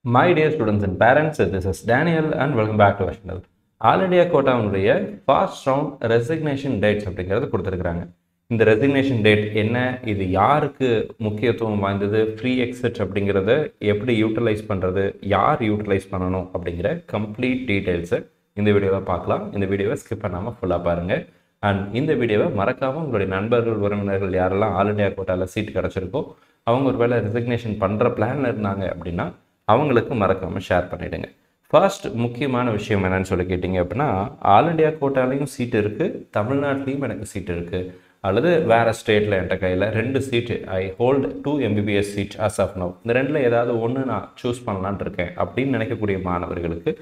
My dear students and parents, this is Daniel and welcome back to our channel. All India கோட்டாவுடைய first round resignation dates அப்படிங்கிறது கொடுத்துருக்குறாங்க. இந்த resignation date என்ன, இது யாருக்கு முக்கியத்துவம் வாய்ந்தது, ஃப்ரீ எக்ஸிட் அப்படிங்கிறத எப்படி யூட்டிலைஸ் பண்ணுறது, யார் யூட்டிலைஸ் பண்ணணும் அப்படிங்கிற கம்ப்ளீட் டீட்டெயில்ஸை இந்த வீடியோவில் பார்க்கலாம். இந்த வீடியோவை ஸ்கிப் பண்ணாமல் ஃபுல்லாக பாருங்கள். அண்ட் இந்த வீடியோவை மறக்காமல் உங்களுடைய நண்பர்கள் உறவினர்கள் யாரெல்லாம் ஆல் இண்டியா கோட்டாவில் சீட் கிடச்சிருக்கோ அவங்க ஒரு வேளை ரெசிக்னேஷன் பண்ணுற பிளானில் இருந்தாங்க அப்படின்னா அவங்களுக்கு மறக்காமல் ஷேர் பண்ணிவிடுங்க. ஃபர்ஸ்ட் முக்கியமான விஷயம் என்னன்னு சொல்லி கேட்டிங்க அப்படின்னா, ஆல் இண்டியா கோட்டாலையும் சீட் இருக்குது, தமிழ்நாட்டிலையும் எனக்கு சீட் இருக்குது, அல்லது வேறு ஸ்டேட்டில் என்கிட்ட கையில் 2 seat, I hold 2 MBBS seat as of now, இந்த ரெண்டில் ஏதாவது ஒன்று நான் சூஸ் பண்ணலான்னு இருக்கேன் அப்படின்னு நினைக்கக்கூடிய மாணவர்களுக்கு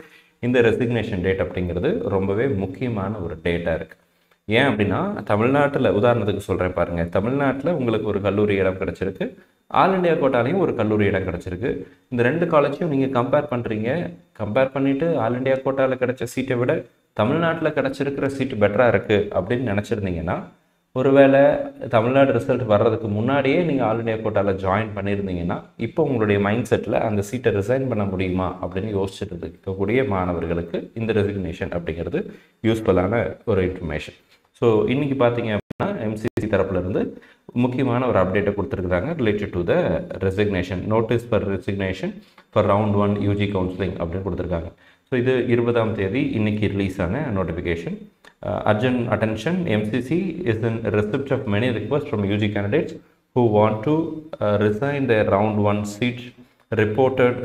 இந்த ரெசிக்னேஷன் டேட் அப்படிங்கிறது ரொம்பவே முக்கியமான ஒரு டேட்டாக இருக்குது. ஏன் அப்படின்னா, தமிழ்நாட்டில் உதாரணத்துக்கு சொல்கிறேன் பாருங்கள், தமிழ்நாட்டில் உங்களுக்கு ஒரு கல்லூரி இடம் கிடச்சிருக்கு, ஆல் இண்டியா கோட்டாலையும் ஒரு கல்லூரி இடம் கிடச்சிருக்கு. இந்த 2 காலேஜையும் நீங்கள் கம்பேர் பண்ணுறீங்க. கம்பேர் பண்ணிவிட்டு ஆல் இண்டியா கோட்டாவில் கிடச்ச சீட்டை விட தமிழ்நாட்டில் கிடச்சிருக்கிற சீட்டு பெட்டராக இருக்குது அப்படின்னு நினச்சிருந்தீங்கன்னா, ஒருவேளை தமிழ்நாடு ரிசல்ட் வர்றதுக்கு முன்னாடியே நீங்கள் ஆல் இண்டியா கோட்டாவில் ஜாயின் பண்ணியிருந்தீங்கன்னா இப்போ உங்களுடைய மைண்ட் செட்டில் அந்த சீட்டை ரிசைன் பண்ண முடியுமா அப்படின்னு யோசிச்சுட்டு இருக்கக்கூடிய மாணவர்களுக்கு இந்த ரெசிக்னேஷன் அப்படிங்கிறது யூஸ்ஃபுல்லான ஒரு இன்ஃபர்மேஷன். ஸோ இன்றைக்கி பார்த்தீங்க அப்படின்னா MCC தரப்புலேருந்து முக்கியமான ஒரு அப்டேட்டை கொடுத்துருக்குறாங்க related to the resignation notice for resignation for round 1 UG counselling அப்படின்னு கொடுத்துருக்காங்க. ஸோ இது 20ஆம் தேதி இன்னைக்கு ரிலீஸ் ஆன notification. Urgent attention, MCC is in receipt of many requests from UG candidates who want to resign their round 1 seats reported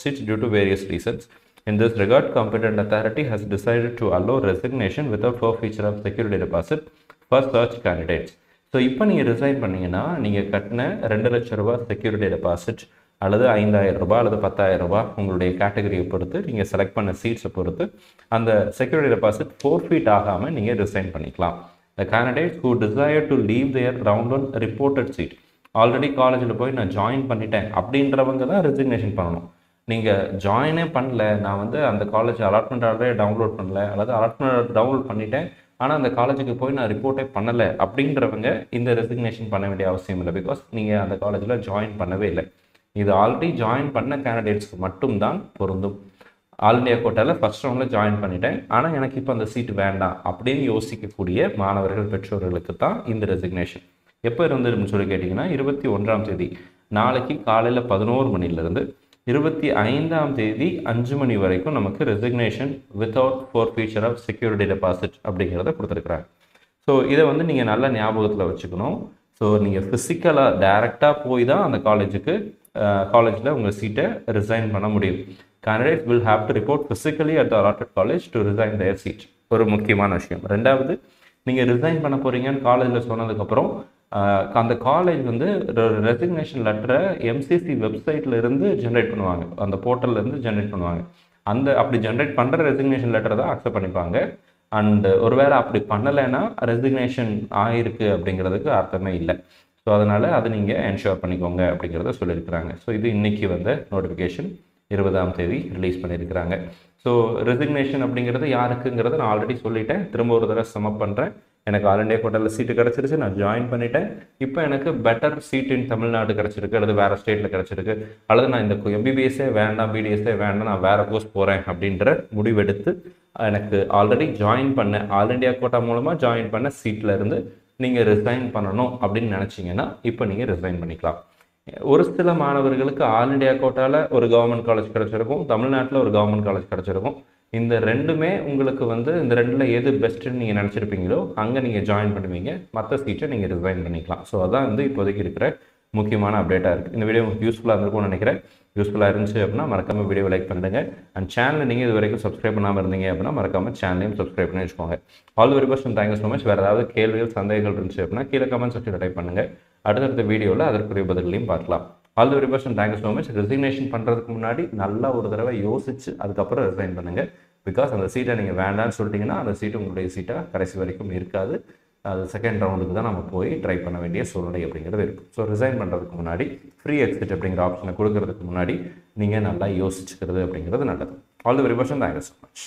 seats due to various reasons. In this regard, competent authority has decided to allow resignation without forfeiture of security deposit for such candidates. So இப்போ நீங்கள் resign பண்ணிங்கன்னா நீங்கள் கட்டின 2 லட்ச ரூபா security deposit அல்லது 5,000 ரூபாய் அல்லது 10,000 ரூபாய் உங்களுடைய கேட்டகரியை பொறுத்து நீங்கள் செலக்ட் பண்ண சீட்ஸை பொறுத்து அந்த செக்யூரிட்டி டெபாசிட் ஃபோர்ஃபீட் ஆகாமல் நீங்கள் ரிசைன் பண்ணிக்கலாம். The candidates who desire to leave their round 1 reported seat, already காலேஜில் போய் நான் ஜாயின் பண்ணிட்டேன் அப்படின்றவங்க தான் ரெசிக்னேஷன் பண்ணணும். நீங்கள் ஜாயினே பண்ணல, நான் அந்த காலேஜ் அலாட்மெண்ட் ஆர்டரே டவுன்லோட் பண்ணல அல்லது அலாட்மெண்ட் டவுன்லோட் பண்ணிட்டேன் ஆனால் அந்த காலேஜுக்கு போய் நான் ரிப்போர்ட்டே பண்ணலை அப்படின்றவங்க இந்த ரெசிக்னேஷன் பண்ண வேண்டிய அவசியம் இல்லை. பிகாஸ் நீங்கள் அந்த காலேஜில் ஜாயின் பண்ணவே இல்லை. இது ஆல்ரெடி ஜாயின் பண்ண கேண்டிடேட்ஸ்க்கு மட்டும்தான் பொருந்தும். ஆல் இண்டியா கோட்டாவில் ஃபர்ஸ்ட் ரவுண்டில் ஜாயின் பண்ணிட்டேன் ஆனால் எனக்கு இப்போ அந்த சீட் வேண்டாம் அப்படின்னு யோசிக்கக்கூடிய மாணவர்கள் பெற்றோர்களுக்கு தான் இந்த ரெசிக்னேஷன். எப்போ இருந்துன்னு சொல்லி கேட்டிங்கன்னா, 21ஆம் தேதி நாளைக்கு காலையில் 11 மணிலேருந்து 25ஆம் தேதி 5 மணி வரைக்கும் நமக்கு resignation without forfeiture of security deposit அப்படிங்கிறத கொடுத்துருக்குறாங்க. ஸோ இதை நீங்கள் நல்லா ஞாபகத்தில் வச்சுக்கணும். ஸோ நீங்கள் ஃபிசிக்கலாக டைரெக்டாக போய் தான் அந்த காலேஜில் உங்கள் சீட்டை ரிசைன் பண்ண முடியும். Candidates will have to report physically at the allotted college to resign their seat. ஒரு முக்கியமான விஷயம். ரெண்டாவது, நீங்கள் ரிசைன் பண்ண போகிறீங்கன்னு காலேஜில் சொன்னதுக்கப்புறம் அந்த காலேஜ் ரெசிக்னேஷன் லெட்டரை MCC வெப்சைட்டில் இருந்து ஜென்ரேட் பண்ணுவாங்க, அந்த போர்ட்டல்லேருந்து ஜென்ரேட் பண்ணுவாங்க. அப்படி ஜென்ரேட் பண்ணுற ரெசிக்னேஷன் லெட்டரை தான் அக்செப்ட் பண்ணிப்பாங்க. அண்டு ஒருவேளை அப்படி பண்ணலைன்னா ரெசிக்னேஷன் ஆகிருக்கு அப்படிங்கிறதுக்கு அர்த்தமே இல்லை. ஸோ அதனால் அதை நீங்கள் என்ஷூர் பண்ணிக்கோங்க அப்படிங்கிறத சொல்லியிருக்கிறாங்க. ஸோ இது இன்றைக்கி நோட்டிஃபிகேஷன் 20ஆம் தேதி ரிலீஸ் பண்ணியிருக்கிறாங்க. ஸோ ரெசிக்னேஷன் அப்படிங்கிறது யாருக்குங்கிறத நான் ஆல்ரெடி சொல்லிட்டேன், திரும்ப ஒரு தடவை சமப் பண்ணுறேன். எனக்கு ஆல் இண்டியா கோட்டாவில் சீட்டு கிடச்சிருச்சு, நான் ஜாயின் பண்ணிட்டேன். இப்போ எனக்கு பெட்டர் சீட் இன் தமிழ்நாடு கிடச்சிருக்கு அல்லது வேறு ஸ்டேட்டில் கிடச்சிருக்கு, அல்லது நான் இந்த MBBSஏ வேண்டாம், BDSஏ வேண்டாம், நான் வேறு கோர்ஸ் போகிறேன் அப்படின்ற முடிவெடுத்து எனக்கு ஆல்ரெடி ஜாயின் பண்ண ஆல் இண்டியா கோட்டா மூலமாக ஜாயின் பண்ண சீட்டில் இருந்து நீங்கள் ரிசைன் பண்ணணும் அப்படின்னு நினச்சிங்கன்னா இப்போ நீங்கள் ரிசைன் பண்ணிக்கலாம். ஒரு சில மாணவர்களுக்கு ஆல் இண்டியா கோட்டாவில் ஒரு கவர்மெண்ட் காலேஜ் கிடச்சிருக்கும், தமிழ்நாட்டில் ஒரு கவர்மெண்ட் காலேஜ் கிடச்சிருக்கும். இந்த ரெண்டுமே உங்களுக்கு இந்த ரெண்டில் எது பெஸ்ட்டுன்னு நீங்கள் நினச்சிருப்பீங்களோ அங்கே நீங்கள் ஜாயின் பண்ணுவீங்க, மற்ற சீட்டை நீங்கள் ரிசைன் பண்ணிக்கலாம். ஸோ அதான் இப்போதைக்கு இருக்கிற முக்கியமான அப்டேட்டாக இருக்குது. இந்த வீடியோ உங்களுக்கு யூஸ்ஃபுல்லாக இருந்திருக்கும்னு நினைக்கிறேன். யூஸ்ஃபுல்லாக இருந்துச்சு அப்படின்னா மறக்காமல் வீடியோ லைக் பண்ணுங்க. அண்ட் சேனலில் நீங்கள் இது வரைக்கும் சப்ஸ்கிரைப் பண்ணாமல் இருந்தீங்க அப்படின்னா மறக்காமல் சேனலையும் சப்ஸ்கிரைப் பண்ணி வச்சுக்கோங்க. All the very best and thank you so much. வேறு ஏதாவது கேள்விகள் சந்தேகங்கள் இருந்துச்சு அப்படின்னா கீழே கமெண்ட் செக்ஷனில் டைப் பண்ணுங்கள். அடுத்தடுத்த வீடியோவில் அதற்குரிய பதிலையும் பார்க்கலாம். All the very best and thank you so much. Resignation பண்ணுறதுக்கு முன்னாடி நல்லா ஒரு தடவை யோசிச்சு அதுக்கப்புறம் ரிசைன் பண்ணுங்கள். பிகாஸ் அந்த சீட்டை நீங்கள் வேண்டான்னு சொல்லிட்டீங்கன்னா அந்த சீட்டு உங்களுடைய சீட்டாக கடைசி வரைக்கும் இருக்காது. அது செகண்ட் ரவுண்டுக்கு தான் நம்ம போய் ட்ரை பண்ண வேண்டிய சூழ்நிலை அப்படிங்கிறது இருக்கும். ஸோ ரிசைன் பண்ணுறதுக்கு முன்னாடி ஃப்ரீ எக்ஸிட் அப்படிங்கிற ஆப்ஷனை கொடுக்கறதுக்கு முன்னாடி நீங்கள் நல்லா யோசிச்சுக்கிறது அப்படிங்கிறது நல்லது. All the very best and thank you so much.